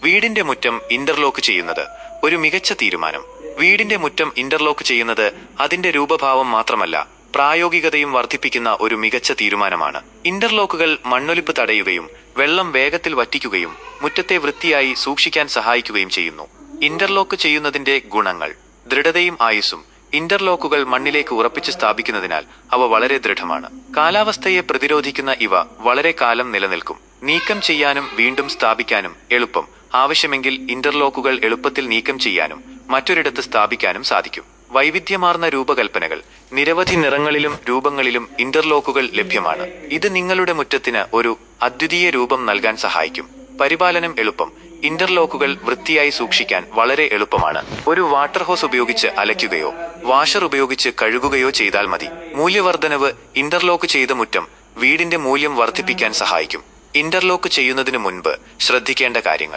വീടിന്റെ മുറ്റം ഇന്റർലോക്ക് ചെയ്യുന്നത് ഒരു മികച്ച തീരുമാനം. വീടിന്റെ മുറ്റം ഇന്റർലോക്ക് ചെയ്യുന്നത് അതിന്റെ രൂപഭാവം മാത്രമല്ല, പ്രായോഗികതയും വർദ്ധിപ്പിക്കുന്ന ഒരു മികച്ച തീരുമാനമാണ്. ഇന്റർലോക്കുകൾ മണ്ണൊലിപ്പ് തടയുകയും വെള്ളം വേഗത്തിൽ വറ്റിക്കുകയും മുറ്റത്തെ വൃത്തിയായി സൂക്ഷിക്കാൻ സഹായിക്കുകയും ചെയ്യുന്നു. ഇന്റർലോക്ക് ചെയ്യുന്നതിന്റെ ഗുണങ്ങൾ: ദൃഢതയും ആയുസ്സും. ഇന്റർലോക്കുകൾ മണ്ണിലേക്ക് ഉറപ്പിച്ച് സ്ഥാപിക്കുന്നതിനാൽ അവ വളരെ ദൃഢമാണ്. കാലാവസ്ഥയെ പ്രതിരോധിക്കുന്ന ഇവ വളരെ കാലം നിലനിൽക്കും. നീക്കം ചെയ്യാനും വീണ്ടും സ്ഥാപിക്കാനും എളുപ്പം. ആവശ്യമെങ്കിൽ ഇന്റർലോക്കുകൾ എളുപ്പത്തിൽ നീക്കം ചെയ്യാനും മറ്റൊരിടത്ത് സ്ഥാപിക്കാനും സാധിക്കും. വൈവിധ്യമാർന്ന രൂപകൽപ്പനകൾ. നിരവധി നിറങ്ങളിലും രൂപങ്ങളിലും ഇന്റർലോക്കുകൾ ലഭ്യമാണ്. ഇത് നിങ്ങളുടെ മുറ്റത്തിന് ഒരു അദ്വിതീയ രൂപം നൽകാൻ സഹായിക്കും. പരിപാലനം എളുപ്പം. ഇന്റർലോക്കുകൾ വൃത്തിയായി സൂക്ഷിക്കാൻ വളരെ എളുപ്പമാണ്. ഒരു വാട്ടർ ഹോസ് ഉപയോഗിച്ച് അലയ്ക്കുകയോ വാഷർ ഉപയോഗിച്ച് കഴുകുകയോ ചെയ്താൽ മതി. മൂല്യവർദ്ധനവ്. ഇന്റർലോക്ക് ചെയ്ത മുറ്റം വീടിന്റെ മൂല്യം വർദ്ധിപ്പിക്കാൻ സഹായിക്കും. ഇന്റർലോക്ക് ചെയ്യുന്നതിനു മുൻപ് ശ്രദ്ധിക്കേണ്ട കാര്യങ്ങൾ: